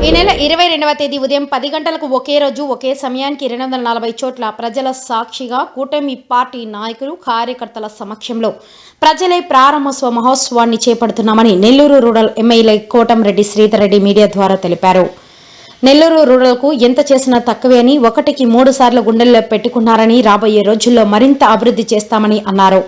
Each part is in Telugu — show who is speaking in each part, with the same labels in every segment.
Speaker 1: ఈ నెల 22వ తేదీ ఉదయం 10 గంటలకు ఒకే రోజు ఒకే సమయానికి 240 చోట్ల ప్రజల సాక్షిగా కూటమి పార్టీ నాయకులు కార్యకర్తల సమక్షంలో ప్రజలే ప్రారంభోత్సవ మహోత్సవాన్ని చేపడుతున్నామని Nellore rural MLA Kotamreddy Sridhar Reddy media ద్వారా తెలిపారు. నెల్లూరు రూరల్కు ఎంత చేసినా తక్కువే అని 1కి 3 సార్లు గుండెల్లో పెట్టుకున్నారని రాబోయే రోజుల్లో మరింత అభివృద్ధి చేస్తామని అన్నారు.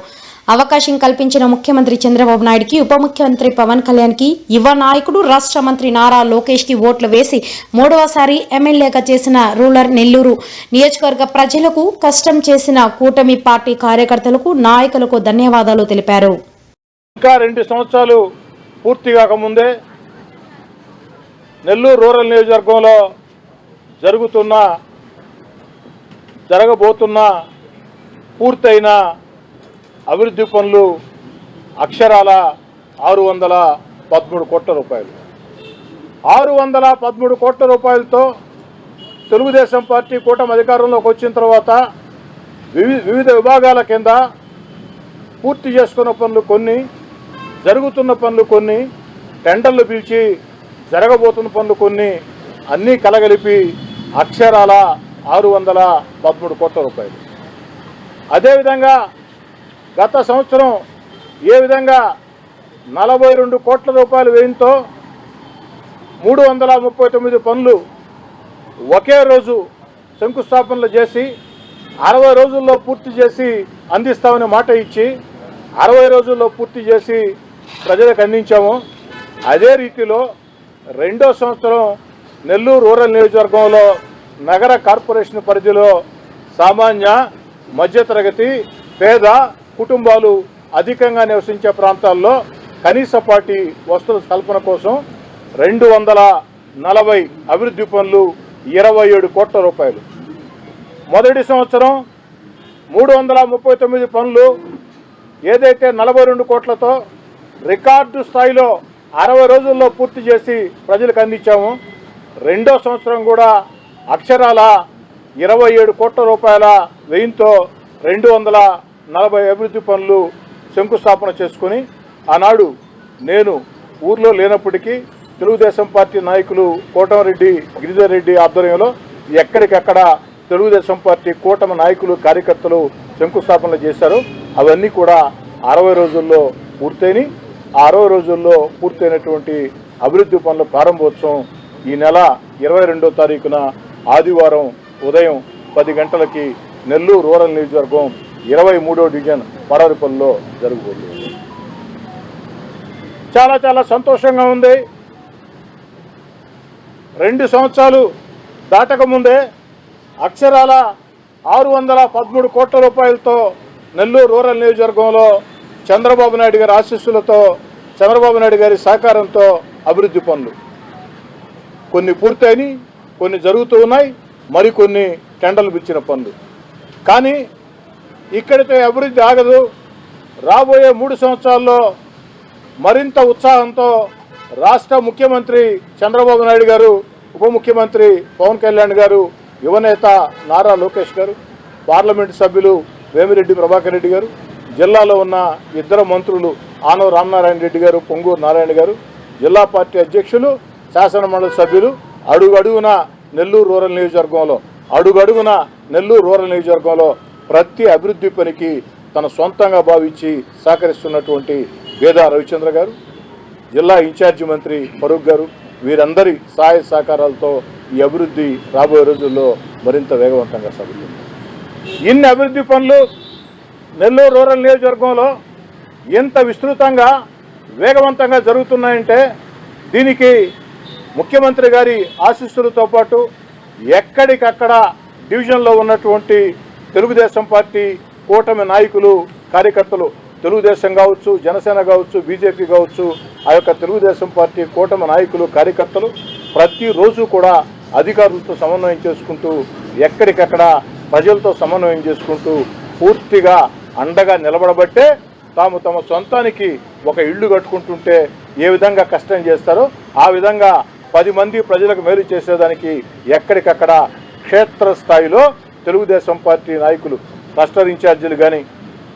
Speaker 1: అవకాశం కల్పించిన ముఖ్యమంత్రి చంద్రబాబు నాయుడుకి, ఉప ముఖ్యమంత్రి పవన్ కళ్యాణ్కి, యువ నాయకుడు రాష్ట్ర మంత్రి నారా లోకేష్కి ఓట్లు వేసి 3వసారి ఎమ్మెల్యేగా చేసిన రూరల్ నెల్లూరు నియోజకవర్గ ప్రజలకు, కష్టం చేసిన కూటమి పార్టీ కార్యకర్తలకు, నాయకులకు ధన్యవాదాలు తెలిపారు.
Speaker 2: ఇంకా 2 సంవత్సరాలు పూర్తి కాకముందే నెల్లూరు రూరల్ నియోజకవర్గంలో జరగబోతున్న పూర్తయిన అభివృద్ధి పనులు అక్షరాల 613 కోట్ల రూపాయలు. 613 కోట్ల రూపాయలతో తెలుగుదేశం పార్టీ కూటమి అధికారంలోకి వచ్చిన తర్వాత వివిధ విభాగాల కింద పూర్తి చేసుకున్న పనులు కొన్ని, జరుగుతున్న పనులు కొన్ని, టెండర్లు పిలిచి జరగబోతున్న పనులు కొన్ని అన్నీ కలగలిపి అక్షరాల 613 కోట్ల రూపాయలు. అదేవిధంగా గత సంవత్సరం ఏ విధంగా 42 కోట్ల రూపాయల వ్యయంతో 339 పనులు ఒకే రోజు శంకుస్థాపనలు చేసి 60 రోజుల్లో పూర్తి చేసి అందిస్తామని మాట ఇచ్చి 60 రోజుల్లో పూర్తి చేసి ప్రజలకు అందించాము. అదే రీతిలో 2వ సంవత్సరం నెల్లూరు రూరల్ నియోజకవర్గంలో నగర కార్పొరేషన్ పరిధిలో సామాన్య, మధ్యతరగతి, పేద కుటుంబాలు అధికంగా నివసించే ప్రాంతాల్లో కనీసపాటి వస్తువుల కల్పన కోసం 240 అభివృద్ధి పనులు 27 కోట్ల రూపాయలు. మొదటి సంవత్సరం 339 పనులు ఏదైతే 42 కోట్లతో రికార్డు స్థాయిలో 60 రోజుల్లో పూర్తి చేసి ప్రజలకు అందించాము. 2వ సంవత్సరం కూడా అక్షరాల 27 కోట్ల రూపాయల వ్యయంతో 240 అభివృద్ధి పనులు శంకుస్థాపన చేసుకుని, ఆనాడు నేను ఊర్లో లేనప్పటికీ తెలుగుదేశం పార్టీ నాయకులు కోటంరెడ్డి గిరిధర్ రెడ్డి ఆధ్వర్యంలో ఎక్కడికక్కడ తెలుగుదేశం పార్టీ కూటమి నాయకులు, కార్యకర్తలు శంకుస్థాపనలు చేశారు. అవన్నీ కూడా 60 రోజుల్లో పూర్తయినాయి. ఆ 60 రోజుల్లో పూర్తయినటువంటి అభివృద్ధి పనుల ప్రారంభోత్సవం ఈ నెల 22వ తారీఖున ఆదివారం ఉదయం 10 గంటలకి నెల్లూరు రూరల్ నియోజకవర్గం 23వ డివిజన్ పరారిపల్లిలో జరగబోతుంది. చాలా సంతోషంగా ఉంది. 2 సంవత్సరాలు దాటకముందే అక్షరాల 613 కోట్ల రూపాయలతో నెల్లూరు రూరల్ నియోజకవర్గంలో చంద్రబాబు నాయుడు గారి ఆశీస్సులతో, చంద్రబాబు నాయుడు గారి సహకారంతో అభివృద్ధి పనులు కొన్ని పూర్తయినాయి, కొన్ని జరుగుతూ ఉన్నాయి, మరికొన్ని టెండర్లు పిలిచిన పనులు. కానీ ఇక్కడితో అభివృద్ధి ఆగదు. రాబోయే 3 సంవత్సరాల్లో మరింత ఉత్సాహంతో రాష్ట్ర ముఖ్యమంత్రి చంద్రబాబు నాయుడు గారు, ఉప ముఖ్యమంత్రి పవన్ కళ్యాణ్ గారు, యువనేత నారా లోకేష్ గారు, పార్లమెంటు సభ్యులు వేమిరెడ్డి ప్రభాకర్ రెడ్డి గారు, జిల్లాలో ఉన్న 2 మంత్రులు ఆనవ రామనారాయణ రెడ్డి గారు, పొంగూరు నారాయణ గారు, జిల్లా పార్టీ అధ్యక్షులు, శాసనమండలి సభ్యులు అడుగడుగున నెల్లూరు రూరల్ నియోజకవర్గంలో ప్రతి అభివృద్ధి పనికి తన సొంతంగా భావించి సహకరిస్తున్నటువంటి వేదా రవిచంద్ర గారు, జిల్లా ఇన్ఛార్జి మంత్రి ఫరూక్ గారు, వీరందరి సహాయ సహకారాలతో ఈ అభివృద్ధి రాబోయే రోజుల్లో మరింత వేగవంతంగా సాగుతుంది. ఇన్ని అభివృద్ధి పనులు నెల్లూరు రూరల్ నియోజకవర్గంలో ఎంత విస్తృతంగా వేగవంతంగా జరుగుతున్నాయంటే దీనికి ముఖ్యమంత్రి గారి ఆశీస్సులతో పాటు ఎక్కడికక్కడ డివిజన్లో ఉన్నటువంటి తెలుగుదేశం పార్టీ కూటమి నాయకులు, కార్యకర్తలు, తెలుగుదేశం కావచ్చు, జనసేన కావచ్చు, బీజేపీ కావచ్చు, ఆ యొక్క తెలుగుదేశం పార్టీ కూటమి నాయకులు, కార్యకర్తలు ప్రతిరోజు కూడా అధికారులతో సమన్వయం చేసుకుంటూ, ఎక్కడికక్కడ ప్రజలతో సమన్వయం చేసుకుంటూ పూర్తిగా అండగా నిలబడబట్టే తాము తమ సొంతానికి ఒక ఇల్లు కట్టుకుంటుంటే ఏ విధంగా కష్టం చేస్తారో ఆ విధంగా 10 మంది ప్రజలకు మేలు చేసేదానికి ఎక్కడికక్కడ క్షేత్రస్థాయిలో తెలుగుదేశం పార్టీ నాయకులు, క్లస్టర్ ఇన్ఛార్జీలు కానీ,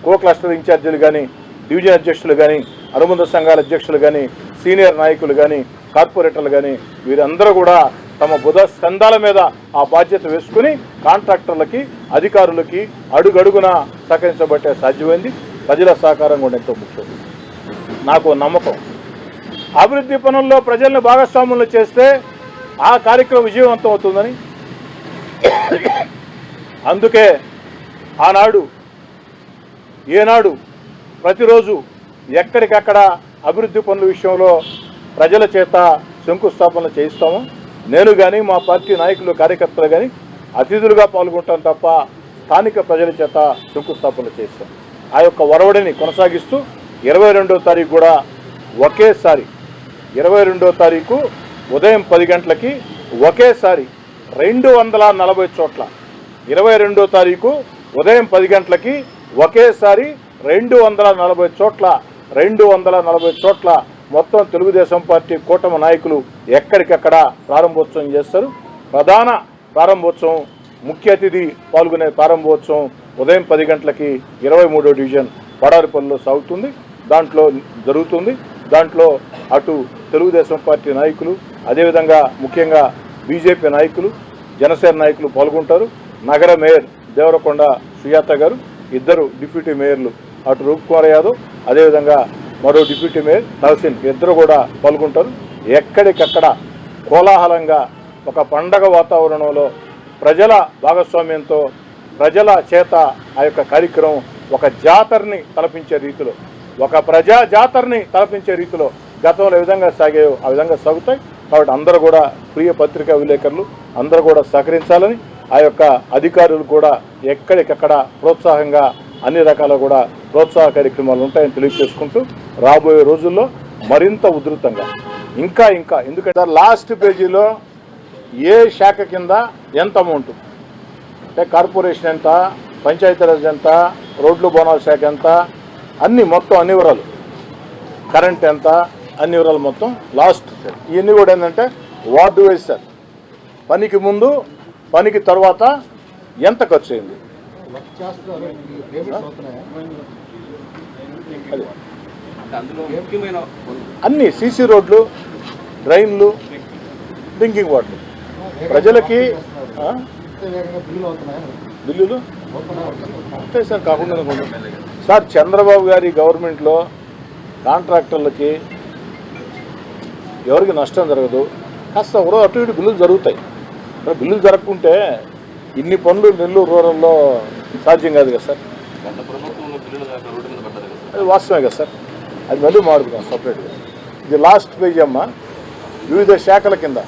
Speaker 2: కో క్లస్టర్ ఇన్ఛార్జీలు కానీ, డివిజన్ అధ్యక్షులు కానీ, అనుబంధ సంఘాల అధ్యక్షులు కానీ, సీనియర్ నాయకులు కానీ కార్పొరేటర్లు కానీ వీరందరూ కూడా తమ బుధ స్కంధాల మీద ఆ బాధ్యత వేసుకుని కాంట్రాక్టర్లకి అధికారులకి అడుగడుగున సహకరించబట్టే సాధ్యమైంది. ప్రజల సహకారం కూడా ఎంతో ముఖ్యం. నాకు నమ్మకం అభివృద్ధి పనుల్లో ప్రజల్ని భాగస్వాములు చేస్తే ఆ కార్యక్రమం విజయవంతం అవుతుందని. అందుకే ఆనాడు ఏనాడు ప్రతిరోజు ఎక్కడికక్కడ అభివృద్ధి పనుల విషయంలో ప్రజల చేత శంకుస్థాపనలు చేయిస్తాము. నేను కానీ మా పార్టీ నాయకులు కార్యకర్తలు కానీ అతిథులుగా పాల్గొంటాం తప్ప స్థానిక ప్రజల చేత శంకుస్థాపనలు చేస్తాం. ఆ యొక్క ఒరవడిని కొనసాగిస్తూ 22వ తారీఖు కూడా ఒకేసారి 22వ తారీఖు ఉదయం 10 గంటలకి ఒకేసారి 240 చోట్ల 22వ తారీఖు ఉదయం 10 గంటలకి ఒకేసారి 240 చోట్ల 240 చోట్ల మొత్తం తెలుగుదేశం పార్టీ కూటమి నాయకులు ఎక్కడికక్కడ ప్రారంభోత్సవం చేస్తారు. ప్రధాన ప్రారంభోత్సవం ముఖ్య అతిథి పాల్గొనే ప్రారంభోత్సవం ఉదయం 10 గంటలకి 23వ డివిజన్ పడారిపల్లిలో సాగుతుంది. దాంట్లో జరుగుతుంది. దాంట్లో అటు తెలుగుదేశం పార్టీ నాయకులు, అదేవిధంగా ముఖ్యంగా బీజేపీ నాయకులు, జనసేన నాయకులు పాల్గొంటారు. నగర మేయర్ దేవరకొండ సుజాత గారు, ఇద్దరు డిప్యూటీ మేయర్లు అటు రూప్కుమార్ యాదవ్, అదేవిధంగా మరో డిప్యూటీ మేయర్ తహసీన్ ఇద్దరు కూడా పాల్గొంటారు. ఎక్కడికక్కడ కోలాహలంగా ఒక పండగ వాతావరణంలో ప్రజల భాగస్వామ్యంతో ప్రజల చేత ఆ యొక్క కార్యక్రమం ఒక జాతరని తలపించే రీతిలో, ఒక ప్రజా జాతరని తలపించే రీతిలో గతంలో ఏ విధంగా సాగాయో ఆ విధంగా సాగుతాయి. కాబట్టి అందరూ కూడా ప్రియ పత్రికా విలేకరులు అందరూ కూడా సహకరించాలని, ఆ యొక్క అధికారులు కూడా ఎక్కడికక్కడ ప్రోత్సాహంగా అన్ని రకాల కూడా ప్రోత్సాహ కార్యక్రమాలు ఉంటాయని తెలియజేసుకుంటూ రాబోయే రోజుల్లో మరింత ఉధృతంగా ఇంకా ఎందుకంటే లాస్ట్ పేజీలో ఏ శాఖ కింద ఎంత అమౌంట్ అంటే కార్పొరేషన్ ఎంత, పంచాయతీరాజ్ ఎంత, రోడ్లు బోనాల శాఖ ఎంత, అన్ని మొత్తం అన్ని వివరాలు, కరెంట్ ఎంత, అన్ని వివరాలు మొత్తం లాస్ట్ సార్. ఇవన్నీ కూడా ఏంటంటే వార్డు వైజ్ సార్, పనికి ముందు పనికి తర్వాత ఎంత ఖర్చు అయింది, అన్ని సీసీ రోడ్లు, డ్రైన్లు, డ్రింకింగ్ వాటర్ ప్రజలకి బిల్లులు అంతే సార్. కాకుండా సార్ చంద్రబాబు గారి గవర్నమెంట్లో కాంట్రాక్టర్లకి ఎవరికి నష్టం జరగదు, కాస్త ఒకరో అటు ఇటు బిల్లులు జరుగుతాయి. బిల్లులు జరగకుంటే ఇన్ని పనులు నెల్లూరు రూరల్లో సాధ్యం కాదు కదా సార్. అది వాస్తవమే కదా సార్. అది మళ్ళీ మాడుకున్నాం సపరేట్గా. ఇది లాస్ట్ పేజీ అమ్మ. వివిధ శాఖల కింద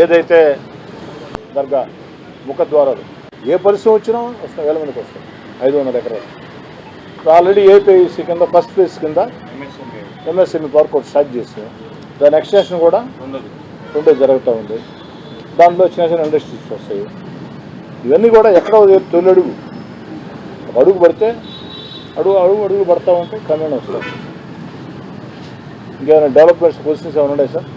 Speaker 2: ఏదైతే దర్గా ముఖద్వారాలు ఏ పరిశ్రమ వచ్చినా వస్తాం, వేల మందికి వస్తాం, 500 ఎకరాలు. ఆల్రెడీ ఏపీఐసి కింద ఫస్ట్ ఫేజ్ కింద ఎంఎస్ఎంఈ పార్క్ ఒకటి స్టార్ట్ చేసాం. దాని ఎక్స్టెన్షన్ కూడా 2 జరుగుతూ ఉంది. దాంట్లో చిన్న చిన్న ఇండస్ట్రీస్ వస్తాయి. ఇవన్నీ కూడా ఎక్కడో తొలి అడుగు, అడుగు పడితే అడుగు పడతా ఉంటే క్రమేణా వస్తాయి. ఇంకేమైనా డెవలప్మెంట్స్ పొజిషన్స్ ఏమైనా ఉన్నాయి సార్?